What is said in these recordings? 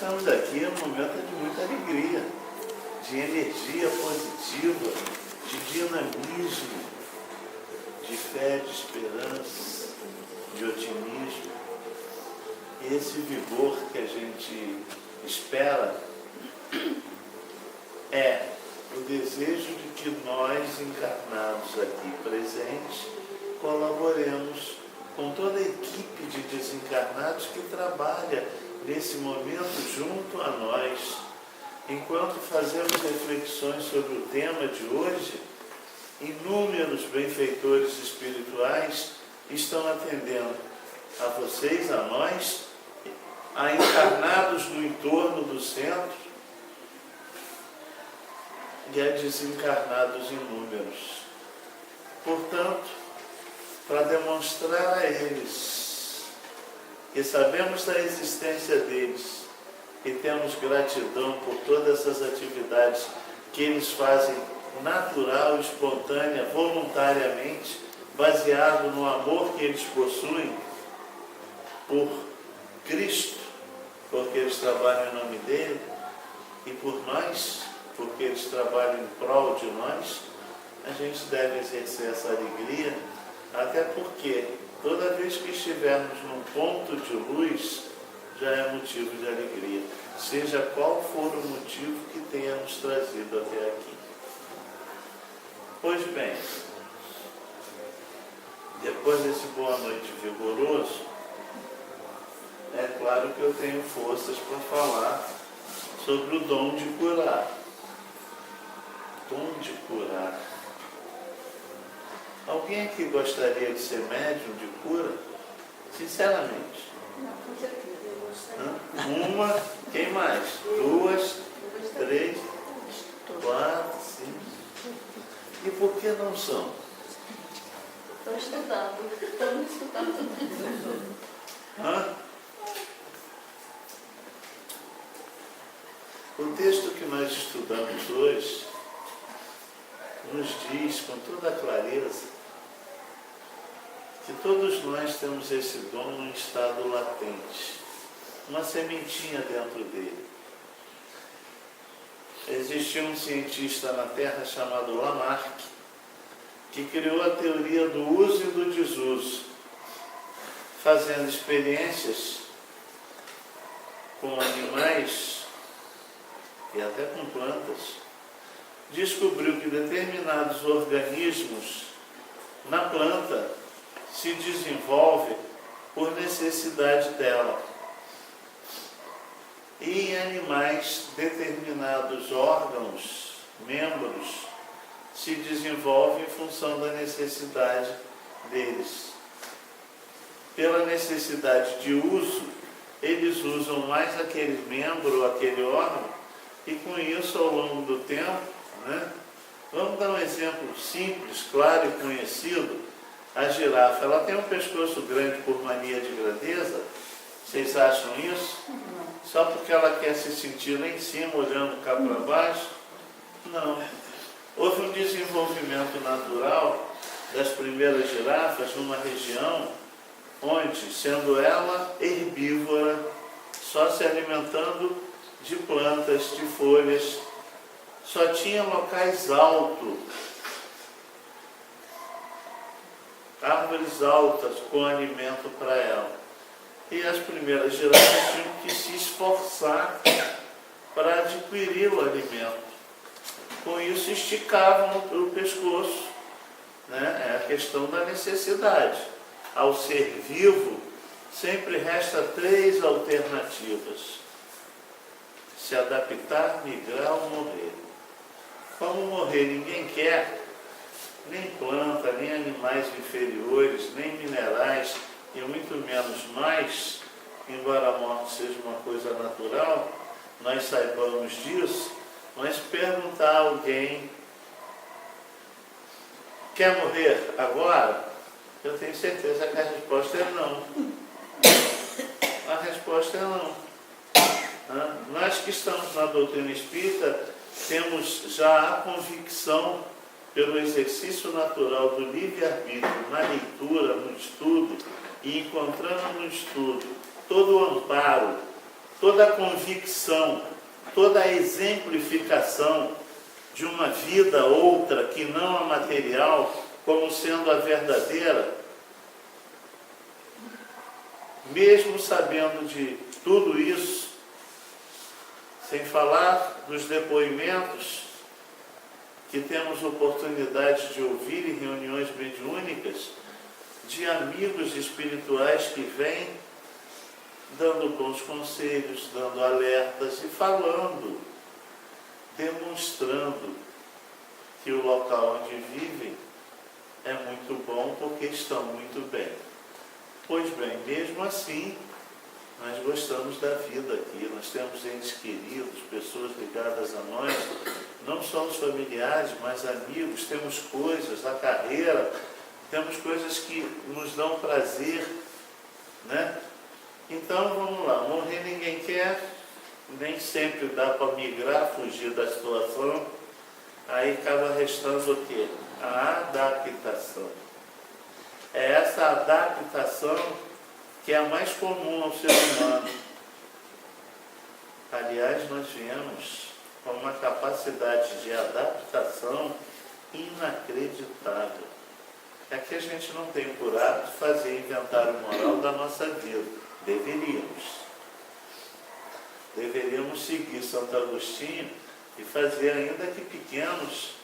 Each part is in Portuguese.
estamos aqui em um momento de muita alegria, de energia positiva, de dinamismo, de fé, de esperança, de otimismo. E esse vigor que a gente espera é o desejo de que nós, encarnados aqui presentes, colaboremos com toda a equipe de desencarnados que trabalha nesse momento junto a nós. Enquanto fazemos reflexões sobre o tema de hoje, inúmeros benfeitores espirituais estão atendendo a vocês, a nós, a encarnados no entorno do centro e a desencarnados inúmeros. Portanto, para demonstrar a eles que sabemos da existência deles e temos gratidão por todas essas atividades que eles fazem natural, espontânea, voluntariamente, baseado no amor que eles possuem por Cristo, porque eles trabalham em nome dele, e por nós, porque eles trabalham em prol de nós, a gente deve exercer essa alegria, até porque toda vez que estivermos num ponto de luz, já é motivo de alegria, seja qual for o motivo que tenha nos trazido até aqui. Pois bem, depois desse boa noite vigoroso, é claro que eu tenho forças para falar sobre o dom de curar. Dom de curar. Alguém aqui gostaria de ser médium de cura? Sinceramente. Não, com certeza, eu gostaria. Uma, quem mais? Duas, três, quatro, cinco. E por que não são? Estou estudando. Hã? O texto que nós estudamos hoje nos diz com toda clareza que todos nós temos esse dom num estado latente, uma sementinha dentro dele. Existia um cientista na Terra chamado Lamarck, que criou a teoria do uso e do desuso, fazendo experiências com animais e até com plantas. Descobriu que determinados organismos na planta se desenvolvem por necessidade dela. E em animais, determinados órgãos, membros, se desenvolvem em função da necessidade deles. Pela necessidade de uso, eles usam mais aquele membro ou aquele órgão, e com isso, ao longo do tempo, vamos dar um exemplo simples, claro e conhecido. A girafa, ela tem um pescoço grande por mania de grandeza. Vocês acham isso? Só porque ela quer se sentir lá em cima, olhando cá para baixo? Não. Houve um desenvolvimento natural das primeiras girafas numa região onde, sendo ela herbívora, só se alimentando de plantas, de folhas, só tinha locais altos, árvores altas com alimento para ela. E as primeiras girafas tinham que se esforçar para adquirir o alimento. Com isso esticavam o pescoço. É a questão da necessidade. Ao ser vivo, sempre resta 3 alternativas: se adaptar, migrar ou morrer. Como morrer ninguém quer, nem planta, nem animais inferiores, nem minerais, e muito menos nós, embora a morte seja uma coisa natural, nós saibamos disso, mas perguntar a alguém: quer morrer agora? Eu tenho certeza que a resposta é não. A resposta é não. Nós que estamos na doutrina espírita temos já a convicção, pelo exercício natural do livre-arbítrio, na leitura, no estudo, e encontrando no estudo todo o amparo toda a convicção, toda a exemplificação de uma vida outra que não a material, como sendo a verdadeira, mesmo sabendo de tudo isso, sem falar dos depoimentos que temos oportunidade de ouvir em reuniões mediúnicas, de amigos espirituais que vêm dando bons conselhos, dando alertas e falando, demonstrando que o local onde vivem é muito bom porque estão muito bem. Pois bem, mesmo assim, nós gostamos da vida aqui, nós temos entes queridos, pessoas ligadas a nós, não só os familiares, mas amigos, temos coisas, a carreira, temos coisas que nos dão prazer, né? Então, vamos lá, morrer ninguém quer, nem sempre dá para migrar, fugir da situação, aí acaba restando o quê? A adaptação. É essa adaptação que é a mais comum ao ser humano. Aliás, nós viemos com uma capacidade de adaptação inacreditável. É que a gente não tem por hábito fazer inventário moral da nossa vida. Deveríamos seguir Santo Agostinho e fazer, ainda que pequenos,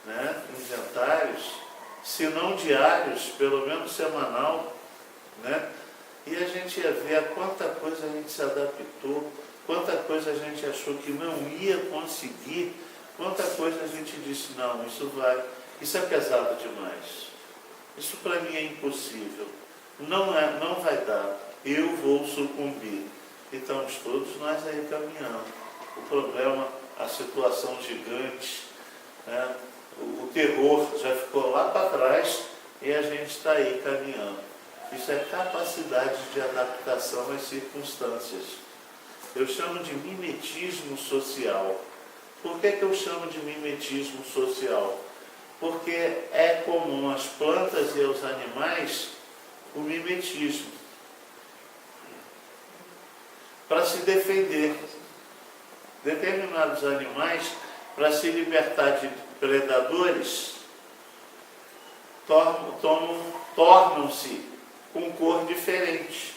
né, inventários, se não diários, pelo menos semanal, né? E a gente ia ver a quanta coisa a gente se adaptou, quanta coisa a gente achou que não ia conseguir, quanta coisa a gente disse, não, isso é pesado demais, isso para mim é impossível, não vai dar, eu vou sucumbir. E estamos todos nós aí caminhando. O problema, a situação gigante, né? O terror já ficou lá para trás e a gente está aí caminhando. Isso é capacidade de adaptação às circunstâncias. Eu chamo de mimetismo social. Por que eu chamo de mimetismo social? Porque é comum às plantas e aos animais o mimetismo. Para se defender. Determinados animais, para se libertar de predadores, tornam-se com cor diferente.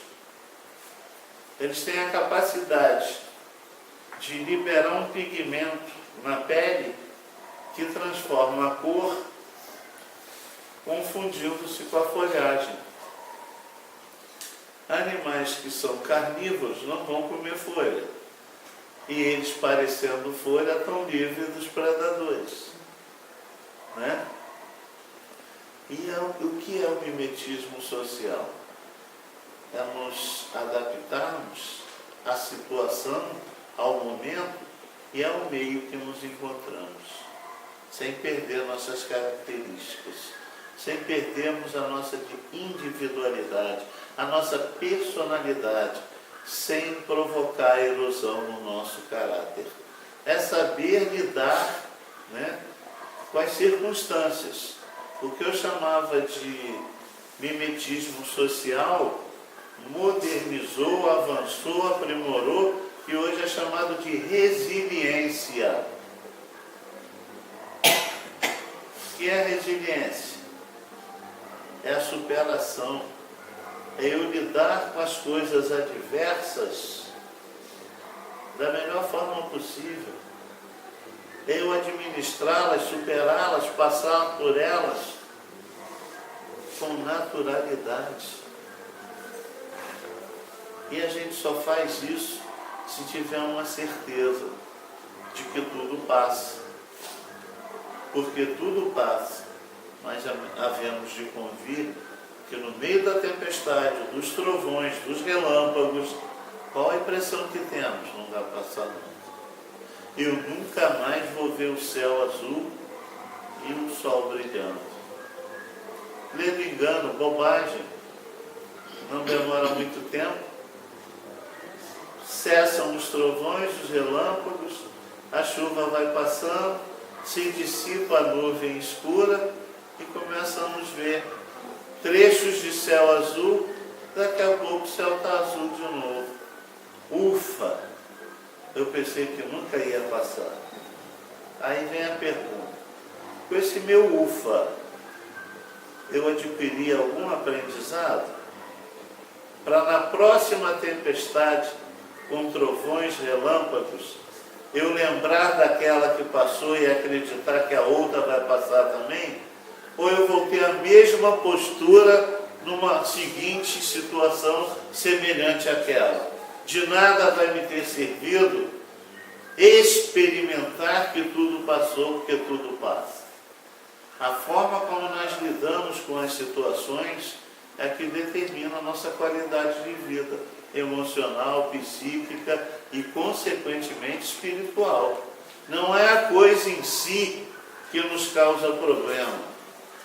Eles têm a capacidade de liberar um pigmento na pele que transforma a cor, confundindo-se com a folhagem. Animais que são carnívoros não vão comer folha. E eles, parecendo folha, estão livres dos predadores. Né? E o que é o mimetismo social? É nos adaptarmos à situação, ao momento e ao meio que nos encontramos, sem perder nossas características, sem perdermos a nossa individualidade, a nossa personalidade, sem provocar erosão no nosso caráter. É saber lidar, né, com as circunstâncias. O que eu chamava de mimetismo social modernizou, avançou, aprimorou e hoje é chamado de resiliência. O que é resiliência? É a superação. É eu lidar com as coisas adversas da melhor forma possível. É eu administrá-las, superá-las, passar por elas com naturalidade. E a gente só faz isso se tiver uma certeza de que tudo passa. Porque tudo passa, mas havemos de convir que no meio da tempestade, dos trovões, dos relâmpagos, qual a impressão que temos? Não vai passar nunca. Eu nunca mais vou ver o céu azul e o sol brilhando. Ledo engano, bobagem. Não demora muito tempo. Cessam os trovões, os relâmpagos, a chuva vai passando, se dissipa a nuvem escura e começamos a ver trechos de céu azul, daqui a pouco o céu está azul de novo. Ufa! eu pensei que nunca ia passar. Aí vem a pergunta: com esse meu ufa, eu adquiri algum aprendizado? Para na próxima tempestade, com trovões, relâmpagos, eu lembrar daquela que passou e acreditar que a outra vai passar também? Ou eu vou ter a mesma postura numa seguinte situação semelhante àquela? De nada vai me ter servido experimentar que tudo passou, porque tudo passa. A forma como nós lidamos com as situações é que determina a nossa qualidade de vida emocional, psíquica e, consequentemente, espiritual. Não é a coisa em si que nos causa problema,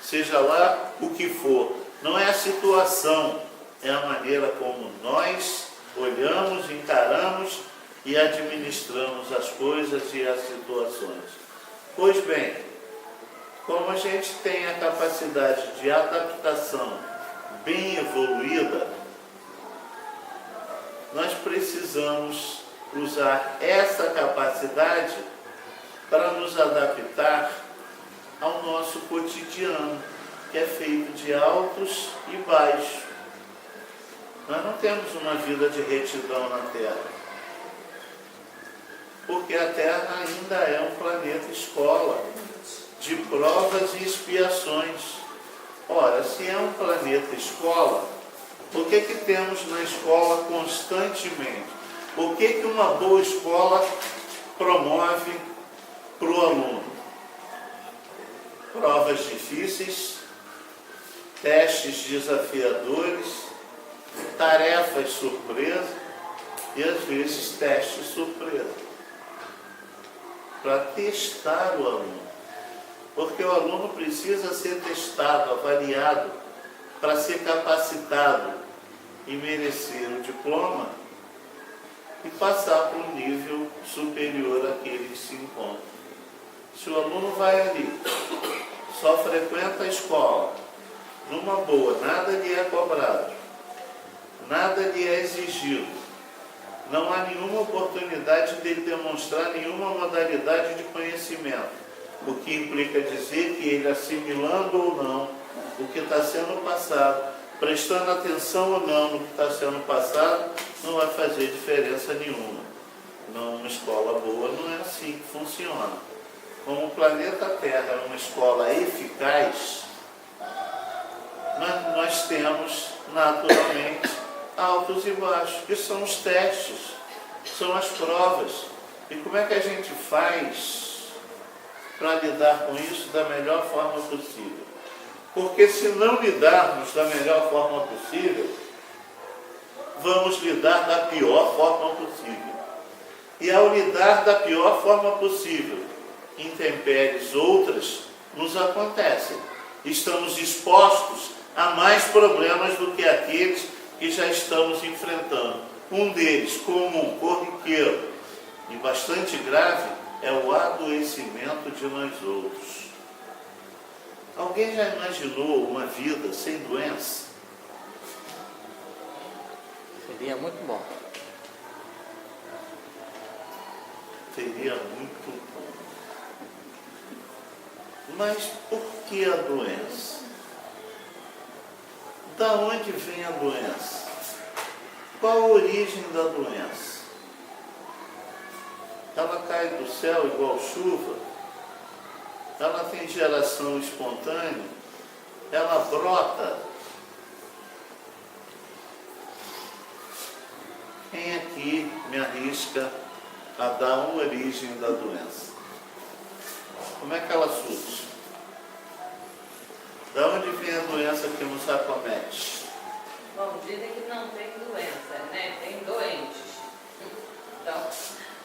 seja lá o que for. Não é a situação, é a maneira como nós olhamos, encaramos e administramos as coisas e as situações. Pois bem, como a gente tem a capacidade de adaptação bem evoluída, nós precisamos usar essa capacidade para nos adaptar ao nosso cotidiano, que é feito de altos e baixos. Nós não temos uma vida de retidão na Terra, porque a Terra ainda é um planeta escola, de provas e expiações. Ora, se é um planeta escola, o que temos na escola constantemente? O que uma boa escola promove para o aluno? Provas difíceis, testes desafiadores, tarefas surpresa e às vezes testes surpresa, para testar o aluno. Porque o aluno precisa ser testado, avaliado, para ser capacitado e merecer o diploma e passar para um nível superior àquele que se encontra. Se o aluno vai ali, só frequenta a escola, numa boa, nada lhe é cobrado, nada lhe é exigido, não há nenhuma oportunidade dele demonstrar nenhuma modalidade de conhecimento, o que implica dizer que ele, assimilando ou não o que está sendo passado, prestando atenção ou não no que está sendo passado, não vai fazer diferença nenhuma. Numa escola boa não é assim que funciona. Como o planeta Terra é uma escola eficaz, nós temos naturalmente altos e baixos, que são os testes, são as provas. E como é que a gente faz para lidar com isso da melhor forma possível? Porque se não lidarmos da melhor forma possível, vamos lidar da pior forma possível. E ao lidar da pior forma possível, intempéries outras nos acontecem. Estamos expostos a mais problemas do que aqueles que já estamos enfrentando. Um deles, comum, corriqueiro e bastante grave, é o adoecimento de nós outros. Alguém já imaginou uma vida sem doença? Seria muito bom. Seria muito bom. Mas por que a doença? Da onde vem a doença? Qual a origem da doença? Ela cai do céu igual chuva? Ela tem geração espontânea? Ela brota? Quem aqui me arrisca a dar uma origem da doença? Como é que ela surge? Da onde vem a doença que nos acomete? Bom, dizem que não tem doença, né? Tem doentes. Então,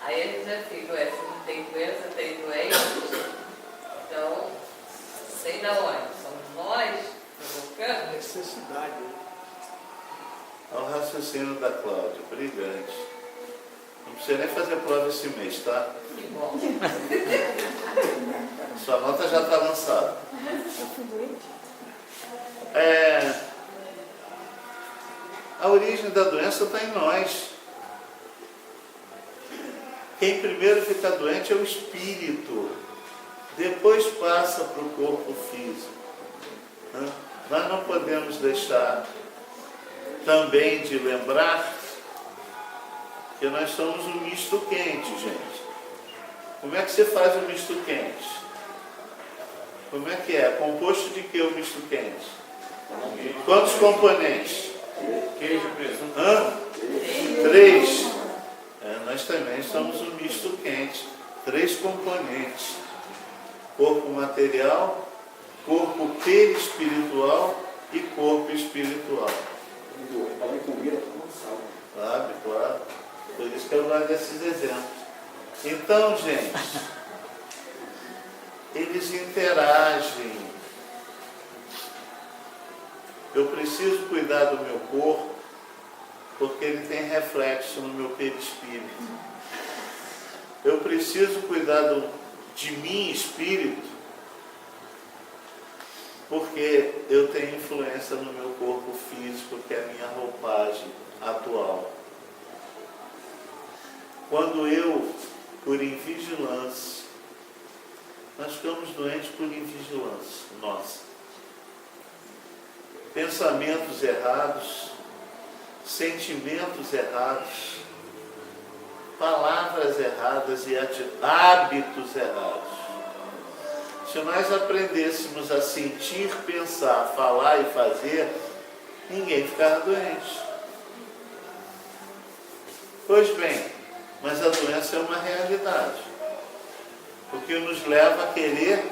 aí a gente já fica, se não tem doença, tem doente. Então, sei da onde? Somos nós, provocando. Necessidade. Olha o raciocínio da Cláudia, brilhante. Não precisa nem fazer prova esse mês, tá? Que bom. Sua nota já está lançada. Eu fui doente. A origem da doença está em nós. Quem primeiro fica doente é o espírito, depois passa para o corpo físico. Nós não podemos deixar também de lembrar que nós somos um misto quente, gente. Como é que você faz o misto quente? Como é que é? Composto de que o misto quente? Quantos componentes? Queijo, presunto. 3. Nós também somos um misto quente. 3 componentes. Corpo material, corpo perispiritual e corpo espiritual. Pode comer com sal. Sabe? Claro. Por isso que eu gosto desses exemplos. Então, gente, eles interagem. Eu preciso cuidar do meu corpo, porque ele tem reflexo no meu perispírito. Eu preciso cuidar de mim, espírito, porque eu tenho influência no meu corpo físico, que é a minha roupagem atual. Quando eu, por invigilância, nós ficamos doentes por invigilância nossa. Pensamentos errados, sentimentos errados, palavras erradas e hábitos errados. Se nós aprendêssemos a sentir, pensar, falar e fazer, ninguém ficava doente. Pois bem, mas a doença é uma realidade, o que nos leva a querer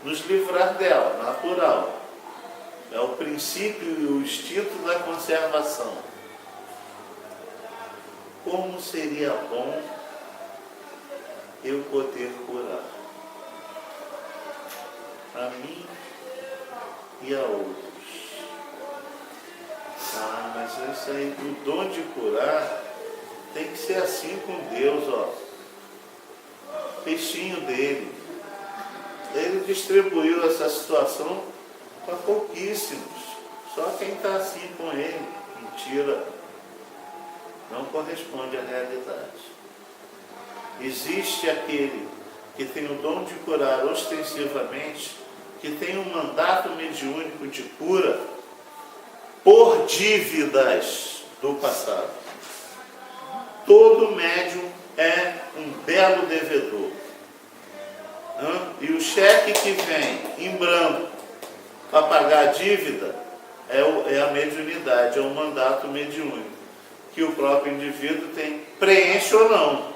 nos livrar dela, natural. É o princípio e o instinto da conservação. Como seria bom eu poder curar a mim e a outros. Mas isso aí, o dom de curar tem que ser assim com Deus, ó. Peixinho dele. Ele distribuiu essa situação para pouquíssimos. Só quem está assim com ele. Mentira. Não corresponde à realidade. Existe aquele que tem o dom de curar ostensivamente, que tem um mandato mediúnico de cura por dívidas do passado. Todo médium é um belo devedor. E o cheque que vem em branco para pagar a dívida é a mediunidade, é o mandato mediúnico, que o próprio indivíduo tem, preenche ou não,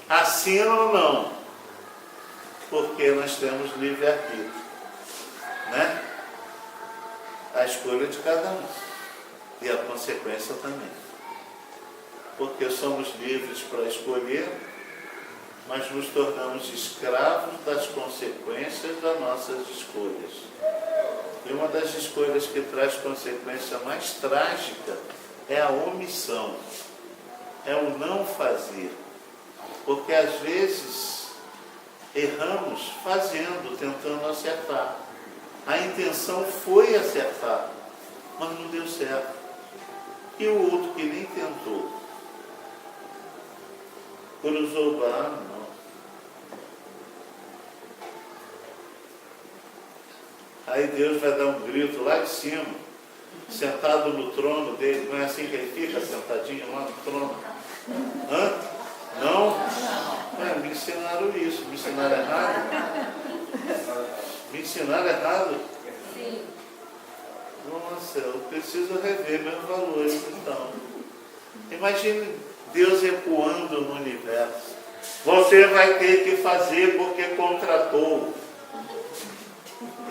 assina ou não, porque nós temos livre-arbítrio, né? A escolha de cada um e a consequência também, porque somos livres para escolher, mas nos tornamos escravos das consequências das nossas escolhas. E uma das escolhas que traz consequência mais trágica é a omissão, é o não fazer. Porque às vezes erramos fazendo, tentando acertar. A intenção foi acertar, mas não deu certo. E o outro que nem tentou, cruzou o bar, não. Aí Deus vai dar um grito lá de cima, sentado no trono dele. Não é assim que ele fica, sentadinho lá no trono? Não? Me ensinaram isso. Me ensinaram errado? Me ensinaram errado? Sim. Nossa, eu preciso rever meus valores, então. Imagine Deus ecoando no universo. Você vai ter que fazer porque contratou.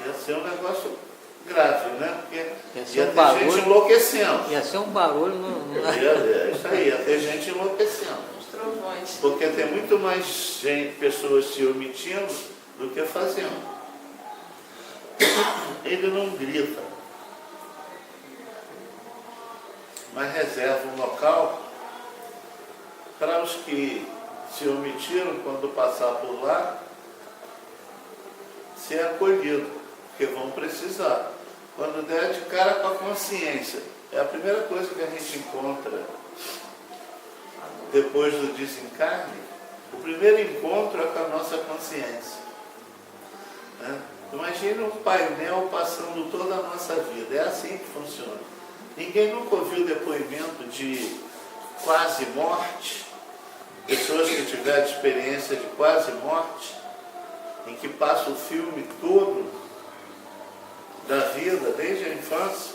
Ia ser um negócio grave, né? Porque ia ter barulho, gente enlouquecendo. Ia ser um barulho É isso aí, ia ter gente enlouquecendo. Os trovões. Porque tem muito mais gente, pessoas se omitindo do que fazendo. Ele não grita, mas reserva um local para os que se omitiram quando passar por lá ser acolhido, porque vão precisar. Quando der de cara com a consciência, é a primeira coisa que a gente encontra depois do desencarne, o primeiro encontro é com a nossa consciência. Né? Imagine um painel passando toda a nossa vida. É assim que funciona. Ninguém nunca ouviu depoimento de quase morte, pessoas que tiveram experiência de quase morte, em que passa o filme todo da vida, desde a infância.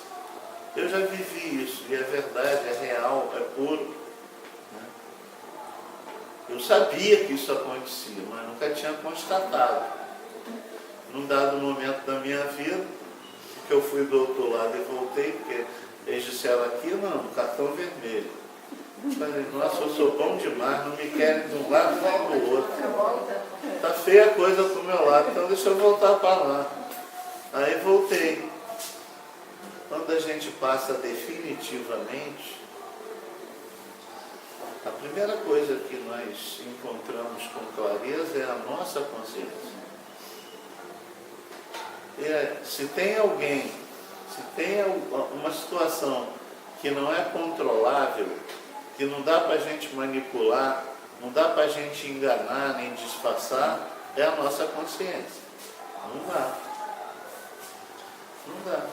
Eu já vivi isso, e é verdade, é real, é puro. Né? Eu sabia que isso acontecia, mas nunca tinha constatado. Num dado momento da minha vida, que eu fui do outro lado e voltei, porque eles disseram aqui, não, cartão vermelho. Eu falei, nossa, eu sou bom demais, não me querem de um lado nem do outro. Está feia a coisa pro meu lado, então deixa eu voltar para lá. Aí voltei. Quando a gente passa definitivamente, a primeira coisa que nós encontramos com clareza é a nossa consciência. Se tem alguém, se tem uma situação que não é controlável, que não dá para a gente manipular, não dá para a gente enganar nem disfarçar, é a nossa consciência. Não dá. Não dá.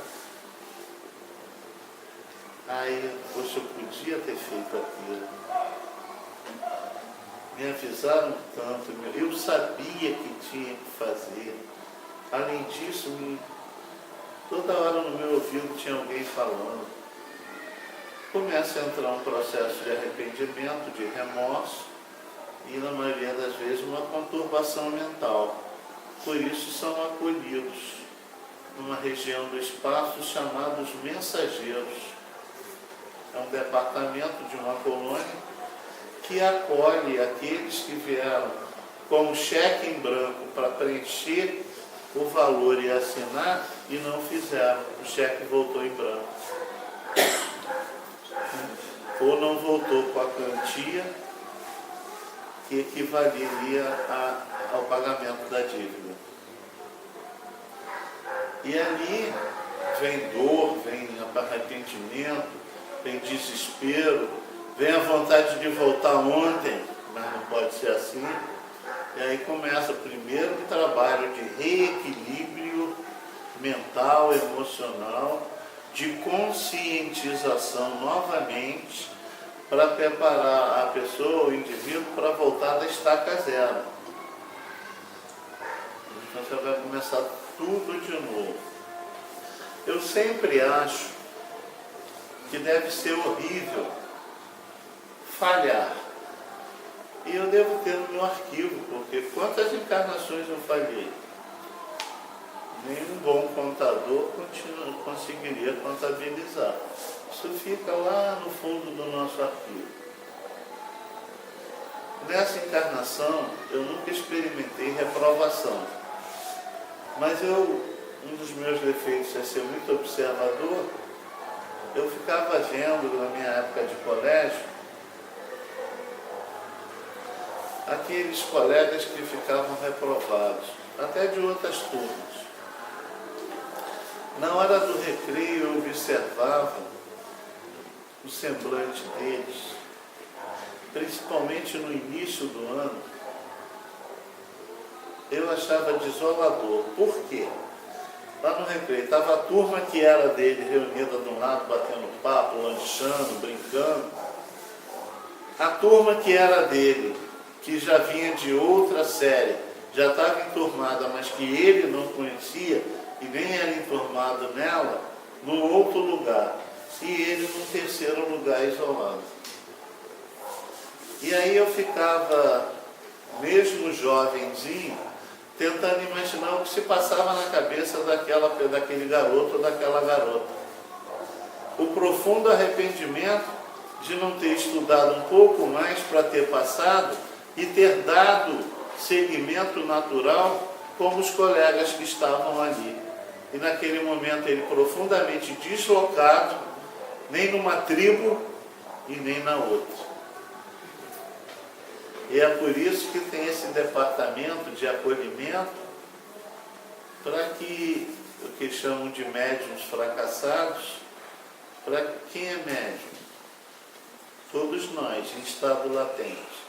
Aí, poxa, eu podia ter feito aquilo. Me avisaram tanto, eu sabia que tinha que fazer. Além disso, toda hora no meu ouvido tinha alguém falando. Começa a entrar um processo de arrependimento, de remorso e, na maioria das vezes, uma conturbação mental. Por isso são acolhidos numa região do espaço chamados mensageiros. É um departamento de uma colônia que acolhe aqueles que vieram com um cheque em branco para preencher o valor e assinar e não fizeram. O cheque voltou em branco. Ou não voltou com a quantia que equivaleria ao pagamento da dívida. E ali vem dor, vem arrependimento, vem desespero, vem a vontade de voltar ontem, mas não pode ser assim. E aí começa primeiro um trabalho de reequilíbrio mental, emocional, de conscientização novamente, para preparar a pessoa, o indivíduo, para voltar da estaca zero. Então você vai começar tudo de novo. Eu sempre acho que deve ser horrível falhar. E eu devo ter no meu arquivo, porque quantas encarnações eu falhei? Nenhum bom contador conseguiria contabilizar. Isso fica lá no fundo do nosso arquivo. Nessa encarnação, eu nunca experimentei reprovação. Mas um dos meus defeitos é ser muito observador. Eu ficava vendo, na minha época de colégio, aqueles colegas que ficavam reprovados, até de outras turmas. Na hora do recreio eu observava o semblante deles, principalmente no início do ano. Eu achava desolador. Por quê? Lá no recreio estava a turma que era dele reunida de um lado, batendo papo, lanchando, brincando. A turma que era dele, que já vinha de outra série, já estava enturmada, mas que ele não conhecia e nem era enturmado nela, no outro lugar. E ele num terceiro lugar isolado. E aí eu ficava, mesmo jovenzinho, tentando imaginar o que se passava na cabeça daquele garoto ou daquela garota. O profundo arrependimento de não ter estudado um pouco mais para ter passado e ter dado seguimento natural como os colegas que estavam ali. E naquele momento ele profundamente deslocado, nem numa tribo e nem na outra. E é por isso que tem esse departamento de acolhimento, para que, o que chamam de médiuns fracassados, para quem é médium? todos nós, em estado latente.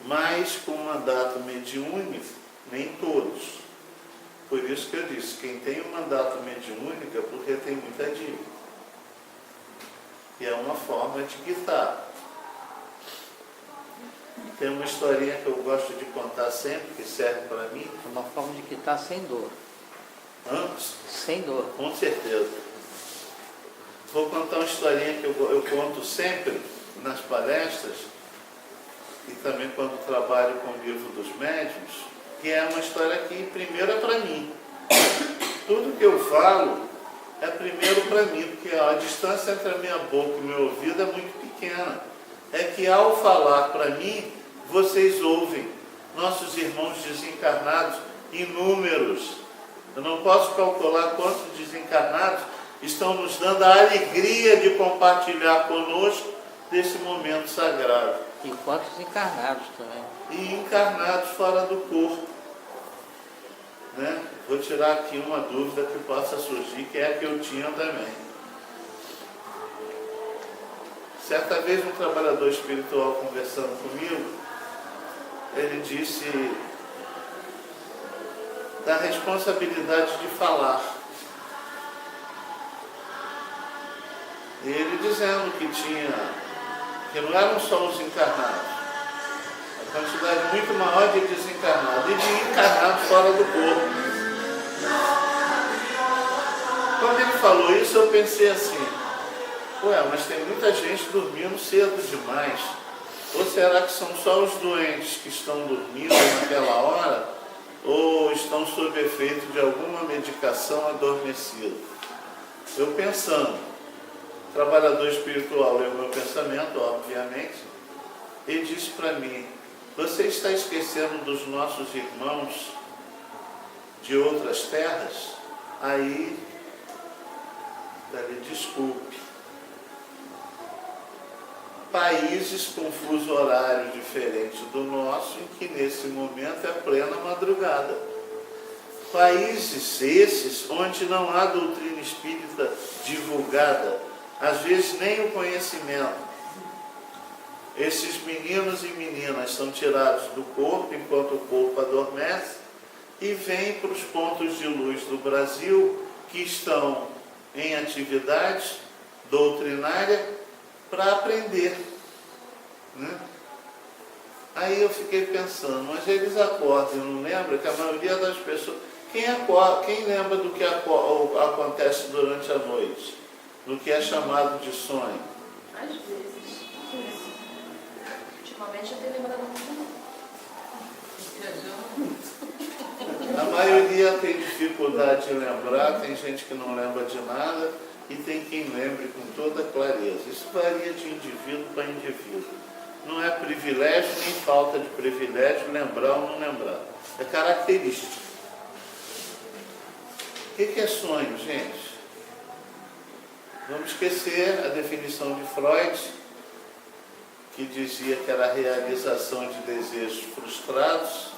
Mas com mandato mediúnico, nem todos. Por isso que eu disse, quem tem um mandato mediúnico é porque tem muita dívida. E é uma forma de quitar. Tem uma historinha que eu gosto de contar sempre, que serve para mim. Uma forma de quitar sem dor. Antes, Sem dor. com certeza. Vou contar uma historinha que eu conto sempre nas palestras e também quando trabalho com o livro dos médiuns, que é uma história que primeiro é para mim. Tudo que eu falo é primeiro para mim, porque a distância entre a minha boca e o meu ouvido é muito pequena. É que ao falar para mim, vocês ouvem nossos irmãos desencarnados, inúmeros. Eu não posso calcular quantos desencarnados estão nos dando a alegria de compartilhar conosco desse momento sagrado. E quantos encarnados também. E encarnados fora do corpo. Né? Vou tirar aqui uma dúvida que possa surgir, que é a que eu tinha também. Certa vez um trabalhador espiritual conversando comigo, ele disse da responsabilidade de falar. E ele dizendo que não eram só os encarnados, a quantidade muito maior de desencarnados e de encarnados fora do corpo. Quando ele falou isso, eu pensei assim, ué, mas tem muita gente dormindo cedo demais. Ou será que são só os doentes que estão dormindo naquela hora? Ou estão sob efeito de alguma medicação adormecida? Eu pensando, trabalhador espiritual é o meu pensamento, obviamente, ele disse para mim, você está esquecendo dos nossos irmãos de outras terras? Aí, desculpe, países com fuso horário diferente do nosso, em que nesse momento é plena madrugada. Países esses onde não há doutrina espírita divulgada, às vezes nem o conhecimento. Esses meninos e meninas são tirados do corpo enquanto o corpo adormece e vêm para os pontos de luz do Brasil que estão em atividade doutrinária para aprender. Né? Aí eu fiquei pensando, mas eles acordam, não lembra que a maioria das pessoas... Quem lembra do que acontece durante a noite? Do que é chamado de sonho? Às vezes. Ultimamente eu tenho lembrado muito. A maioria tem dificuldade de lembrar, tem gente que não lembra de nada e tem quem lembre com toda clareza. Isso varia de indivíduo para indivíduo. Não é privilégio nem falta de privilégio lembrar ou não lembrar. É característica. O que é sonho, gente? Vamos esquecer a definição de Freud, que dizia que era a realização de desejos frustrados.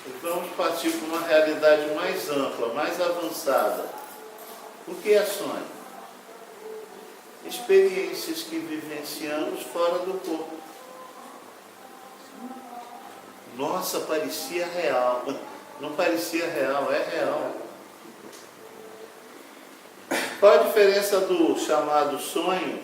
E vamos partir para uma realidade mais ampla, mais avançada. O que é sonho? Experiências que vivenciamos fora do corpo. Nossa, parecia real. Não parecia real, é real. Qual a diferença do chamado sonho